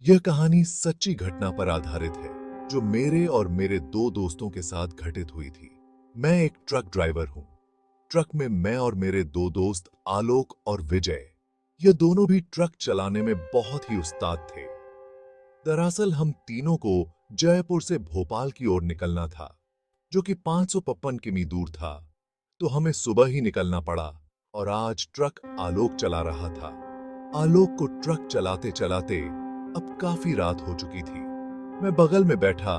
यह कहानी सच्ची घटना पर आधारित है जो मेरे और मेरे दो दोस्तों के साथ घटित हुई थी। मैं एक ट्रक ड्राइवर हूं। ट्रक में मैं और मेरे दो दोस्त आलोक और विजय, ये दोनों भी ट्रक चलाने में बहुत ही उस्ताद थे। दरअसल हम तीनों को जयपुर से भोपाल की ओर निकलना था, जो कि 555 किमी दूर था। तो हमें सुबह ही निकलना पड़ा और आज ट्रक आलोक चला रहा था। आलोक को ट्रक चलाते चलाते अब काफी रात हो चुकी थी। मैं बगल में बैठा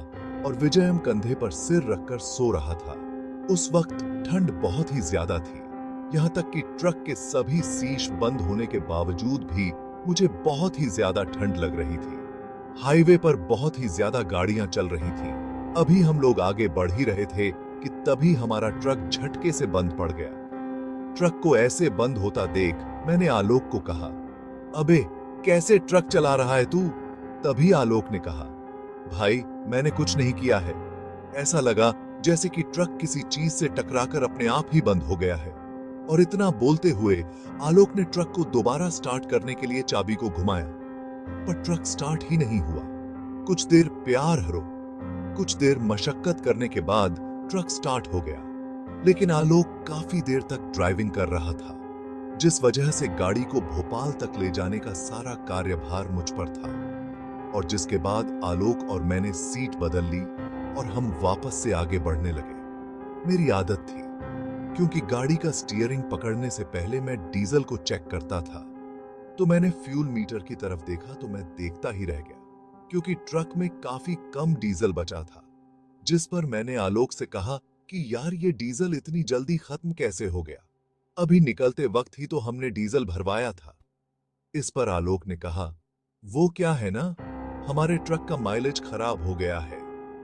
और विजयम कंधे पर सिर रखकर सो रहा था। उस वक्त ठंड बहुत ही ज्यादा थी, यहाँ तक कि ट्रक के सभी शीश बंद होने के बावजूद भी मुझे बहुत ही ज्यादा ठंड लग रही थी। हाईवे पर बहुत ही ज्यादा गाड़ियां चल रही थीं। अभी हम लोग आगे बढ़ ही रहे थे कि तभी हमारा ट्रक झटके से बंद पड़ गया। ट्रक को ऐसे बंद होता देख मैंने आलोक को कहा, अबे कैसे ट्रक चला रहा है तू? तभी आलोक ने कहा, भाई मैंने कुछ नहीं किया है। ऐसा लगा जैसे कि ट्रक किसी चीज से टकराकर अपने आप ही बंद हो गया है। और इतना बोलते हुए आलोक ने ट्रक को दोबारा स्टार्ट करने के लिए चाबी को घुमाया, पर ट्रक स्टार्ट ही नहीं हुआ। कुछ देर प्यार हरो, कुछ देर मशक्कत करने के बाद ट्रक स्टार्ट हो गया। लेकिन आलोक काफी देर तक ड्राइविंग कर रहा था, जिस वजह से गाड़ी को भोपाल तक ले जाने का सारा कार्यभार मुझ पर था। और जिसके बाद आलोक और मैंने सीट बदल ली और हम वापस से आगे बढ़ने लगे। मेरी आदत थी, क्योंकि गाड़ी का स्टीयरिंग पकड़ने से पहले मैं डीजल को चेक करता था। तो मैंने फ्यूल मीटर की तरफ देखा तो मैं देखता ही रह गया, क्योंकि ट्रक में काफी कम डीजल बचा था। जिस पर मैंने आलोक से कहा कि यार ये डीजल इतनी जल्दी खत्म कैसे हो गया? अभी निकलते वक्त ही तो हमने डीजल भरवाया था। इस पर आलोक ने कहा, वो क्या है ना, हमारे ट्रक का माइलेज खराब हो गया है,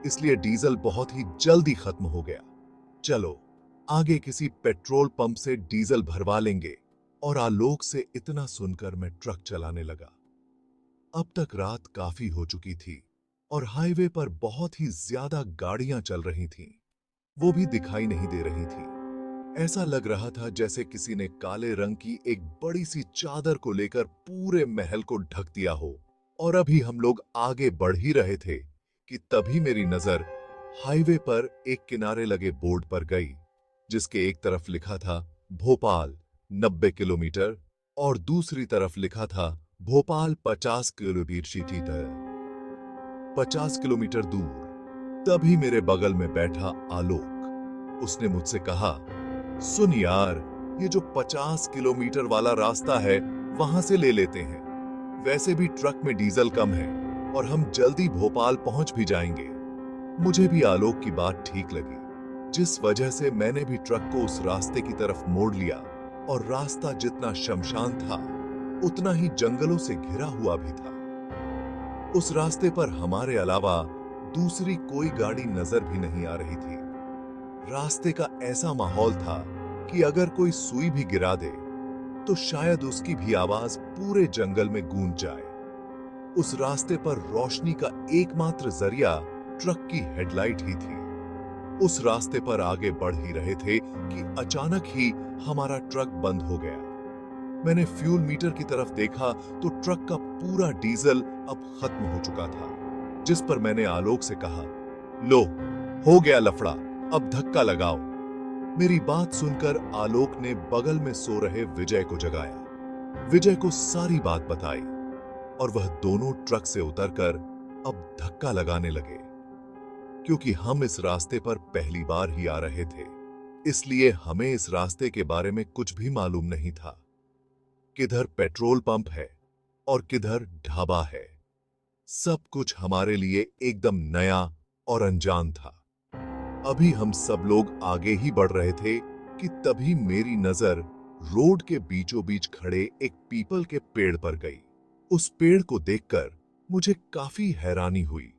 इसलिए डीजल बहुत ही जल्दी खत्म हो गया। चलो आगे किसी पेट्रोल पंप से डीजल भरवा लेंगे। और आलोक से इतना सुनकर मैं ट्रक चलाने लगा। अब तक रात काफी हो चुकी थी और हाईवे पर बहुत ही ज्यादा गाड़ियां चल रही थीं। वो भी दिखाई नहीं दे रही थी। ऐसा लग रहा था जैसे किसी ने काले रंग की एक बड़ी सी चादर को लेकर पूरे महल को ढक दिया हो। और अभी हम लोग आगे बढ़ ही रहे थे कि तभी मेरी नजर हाईवे पर एक किनारे लगे बोर्ड पर गई, जिसके एक तरफ लिखा था भोपाल 90 किलोमीटर और दूसरी तरफ लिखा था भोपाल 50 किलोमीटर 50 किलोमीटर दूर। तभी मेरे बगल में बैठा आलोक, उसने मुझसे कहा, सुन यार, ये जो 50 किलोमीटर वाला रास्ता है वहां से ले लेते हैं। वैसे भी ट्रक में डीजल कम है और हम जल्दी भोपाल पहुंच भी जाएंगे। मुझे भी आलोक की बात ठीक लगी, जिस वजह से मैंने भी ट्रक को उस रास्ते की तरफ मोड़ लिया। और रास्ता जितना शमशान था उतना ही जंगलों से घिरा हुआ भी था। उस रास्ते पर हमारे अलावा दूसरी कोई गाड़ी नजर भी नहीं आ रही थी। रास्ते का ऐसा माहौल था कि अगर कोई सुई भी गिरा दे तो शायद उसकी भी आवाज पूरे जंगल में गूंज जाए। उस रास्ते पर रोशनी का एकमात्र जरिया ट्रक की हेडलाइट ही थी। उस रास्ते पर आगे बढ़ ही रहे थे कि अचानक ही हमारा ट्रक बंद हो गया। मैंने फ्यूल मीटर की तरफ देखा तो ट्रक का पूरा डीजल अब खत्म हो चुका था। जिस पर मैंने आलोक से कहा, लो हो गया लफड़ा, अब धक्का लगाओ। मेरी बात सुनकर आलोक ने बगल में सो रहे विजय को जगाया। विजय को सारी बात बताई और वह दोनों ट्रक से उतरकर अब धक्का लगाने लगे। क्योंकि हम इस रास्ते पर पहली बार ही आ रहे थे, इसलिए हमें इस रास्ते के बारे में कुछ भी मालूम नहीं था। किधर पेट्रोल पंप है और किधर ढाबा है, सब कुछ हमारे लिए एकदम नया और अनजान था। अभी हम सब लोग आगे ही बढ़ रहे थे कि तभी मेरी नजर रोड के बीचों बीच खड़े एक पीपल के पेड़ पर गई। उस पेड़ को देखकर मुझे काफी हैरानी हुई,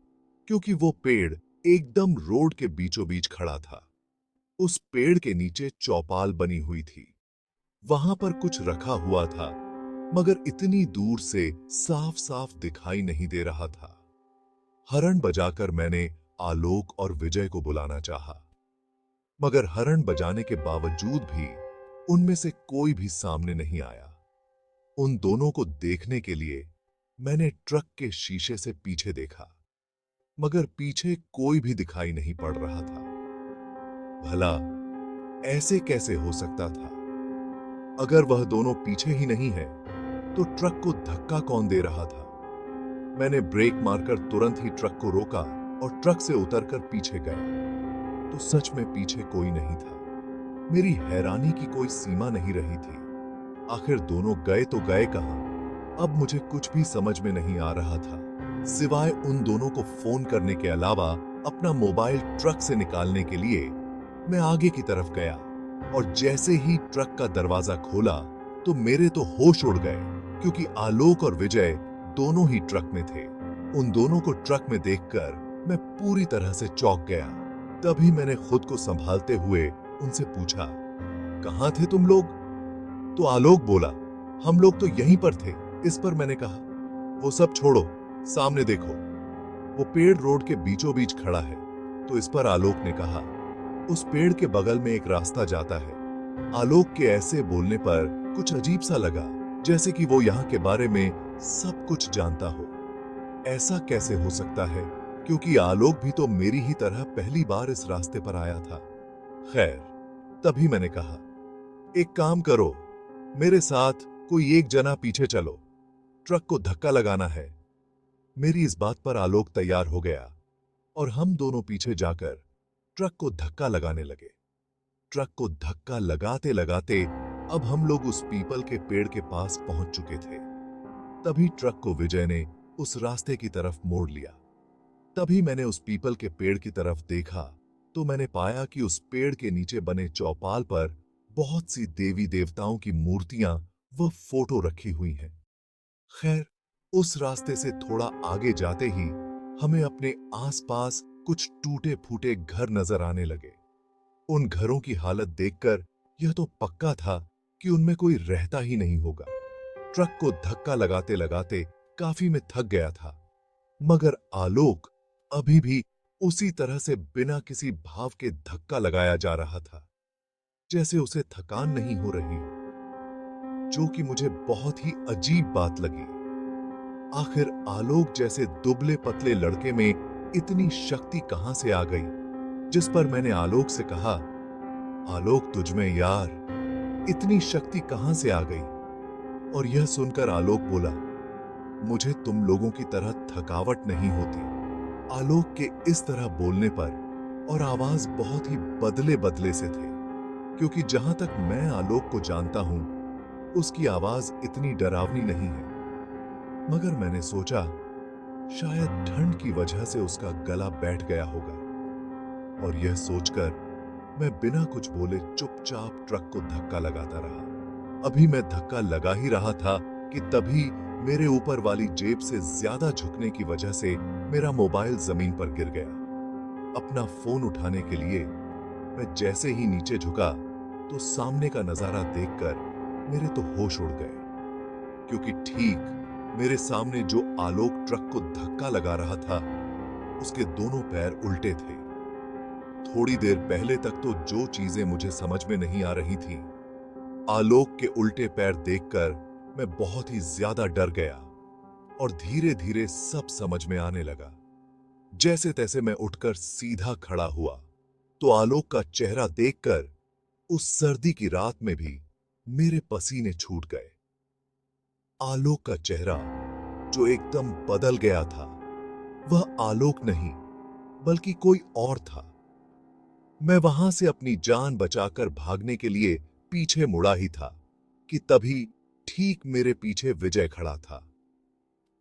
क्योंकि वो पेड़ एकदम रोड के बीचों बीच खड़ा था। उस पेड़ के नीचे चौपाल बनी हुई थी। वहां पर कुछ रखा हुआ था, मगर इतनी दूर से साफ साफ दिखाई नहीं दे रहा था। हॉर्न बजाकर मैंने आलोक और विजय को बुलाना चाहा, मगर हॉर्न बजाने के बावजूद भी उनमें से कोई भी सामने नहीं आया। उन दोनों को देखने के लिए मैंने ट्रक के शीशे से पीछे देखा, मगर पीछे कोई भी दिखाई नहीं पड़ रहा था। भला ऐसे कैसे हो सकता था? अगर वह दोनों पीछे ही नहीं है, तो ट्रक को धक्का कौन दे रहा था? मैंने ब्रेक मारकर तुरंत ही ट्रक को रोका और ट्रक से उतरकर पीछे गया, तो सच में पीछे कोई नहीं था। मेरी हैरानी की कोई सीमा नहीं रही थी। आखिर दोनों गए तो गए कहां? अब मुझे कुछ भी समझ में नहीं आ रहा था, सिवाय उन दोनों को फोन करने के अलावा। अपना मोबाइल ट्रक से निकालने के लिए मैं आगे की तरफ गया, और जैसे ही ट्रक का दरवाजा खोला तो मेरे तो होश उड़ गए, क्योंकि आलोक और विजय दोनों ही ट्रक में थे। उन दोनों को ट्रक में देखकर मैं पूरी तरह से चौंक गया। तभी मैंने खुद को संभालते हुए उनसे पूछा, कहां थे तुम लोग? तो आलोक बोला, हम लोग तो यहीं पर थे। इस पर मैंने कहा, वो सब छोड़ो, सामने देखो, वो पेड़ रोड के बीचों बीच खड़ा है। तो इस पर आलोक ने कहा, उस पेड़ के बगल में एक रास्ता जाता है। आलोक के ऐसे बोलने पर कुछ अजीब सा लगा, जैसे कि वो यहाँ के बारे में सब कुछ जानता हो। ऐसा कैसे हो सकता है, क्योंकि आलोक भी तो मेरी ही तरह पहली बार इस रास्ते पर आया था। खैर, तभी मैंने कहा, एक काम करो, मेरे साथ कोई एक जना पीछे चलो, ट्रक को धक्का लगाना है। मेरी इस बात पर आलोक तैयार हो गया और हम दोनों पीछे जाकर ट्रक को धक्का लगाने लगे। ट्रक को धक्का लगाते लगाते अब हम लोग उस पीपल के पेड़ के पास पहुंच चुके थे। तभी ट्रक को विजय ने उस रास्ते की तरफ मोड़ लिया। तभी मैंने उस पीपल के पेड़ की तरफ देखा तो मैंने पाया कि उस पेड़ के नीचे बने चौपाल पर बहुत सी देवी देवताओं की मूर्तियां व फोटो रखी हुई हैं। खैर, उस रास्ते से थोड़ा आगे जाते ही हमें अपने आसपास कुछ टूटे फूटे घर नजर आने लगे। उन घरों की हालत देखकर यह तो पक्का था कि उनमें कोई रहता ही नहीं होगा। ट्रक को धक्का लगाते लगाते काफी मैं थक गया था, मगर आलोक अभी भी उसी तरह से बिना किसी भाव के धक्का लगाया जा रहा था, जैसे उसे थकान नहीं हो रही, जो कि मुझे बहुत ही अजीब बात लगी। आखिर आलोक जैसे दुबले पतले लड़के में इतनी शक्ति कहां से आ गई, जिस पर मैंने आलोक से कहा, आलोक तुझमें यार इतनी शक्ति कहां से आ गई? और यह सुनकर आलोक बोला, मुझे तुम लोगों की तरह थकावट नहीं होती। आलोक के इस तरह बोलने पर और आवाज बहुत ही बदले बदले से थे, क्योंकि जहां तक मैं आलोक को जानता हूं, उसकी आवाज इतनी डरावनी नहीं है। मगर मैंने सोचा, शायद ठंड की वजह से उसका गला बैठ गया होगा, और यह सोचकर मैं बिना कुछ बोले चुपचाप ट्रक को धक्का लगाता रहा। अभी मैं धक्का लगा ही रहा था कि तभी मेरे ऊपर वाली जेब से ज्यादा झुकने की वजह से मेरा मोबाइल जमीन पर गिर गया। अपना फोन उठाने के लिए मैं जैसे ही नीचे झुका तो सामने का नजारा देखकर मेरे तो होश उड़ गए, क्योंकि ठीक मेरे सामने जो आलोक ट्रक को धक्का लगा रहा था, उसके दोनों पैर उल्टे थे। थोड़ी देर पहले तक तो जो चीजें मुझे समझ में नहीं आ रही थी, आलोक के उल्टे पैर देखकर मैं बहुत ही ज्यादा डर गया, और धीरे धीरे सब समझ में आने लगा। जैसे तैसे मैं उठकर सीधा खड़ा हुआ तो आलोक का चेहरा देखकर उस सर्दी की रात में भी मेरे पसीने छूट गए। आलोक का चेहरा जो एकदम बदल गया था, वह आलोक नहीं बल्कि कोई और था। मैं वहां से अपनी जान बचाकर भागने के लिए पीछे मुड़ा ही था कि तभी ठीक मेरे पीछे विजय खड़ा था।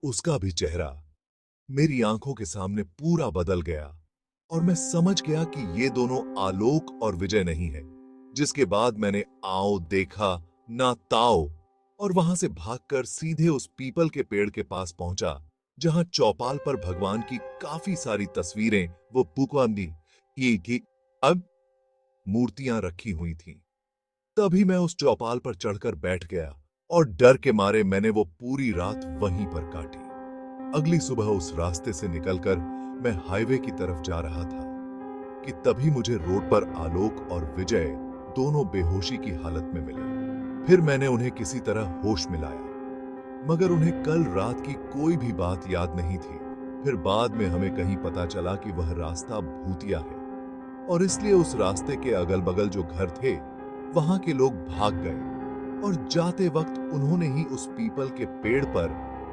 उसका भी चेहरा मेरी आंखों के सामने पूरा बदल गया, और मैं समझ गया कि ये दोनों आलोक और विजय नहीं है। जिसके बाद मैंने आओ देखा ना ताओ, और वहां से भागकर सीधे उस पीपल के पेड़ के पास पहुंचा, जहां चौपाल पर भगवान की काफी सारी तस्वीरें वो पुकांदी की अब मूर्तियां रखी हुई थीं। तभी मैं उस चौपाल पर चढ़कर बैठ गया, और डर के मारे मैंने वो पूरी रात वहीं पर काटी। अगली सुबह उस रास्ते से निकलकर मैं हाईवे की तरफ जा रहा था कि तभी मुझे रोड पर आलोक और विजय दोनों बेहोशी की हालत में मिले। फिर मैंने उन्हें किसी तरह होश में लाया। मगर उन्हें कल रात की कोई भी बात याद नहीं थी। फिर बाद में हमें कहीं पता चला कि वह रास्ता भूतिया है और इसलिए उस रास्ते के अगल बगल जो घर थे वहां के लोग भाग गए और जाते वक्त उन्होंने ही उस पीपल के पेड़ पर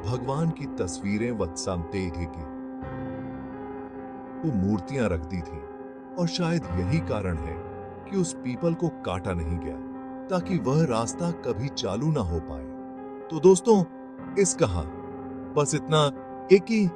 भगवान की तस्वीरें की वो मूर्तियां रख दी थी और शायद यही कारण है कि उस पीपल को काटा नहीं गया ताकि वह रास्ता कभी चालू ना हो पाए। तो दोस्तों, इस कहा बस इतना एक ही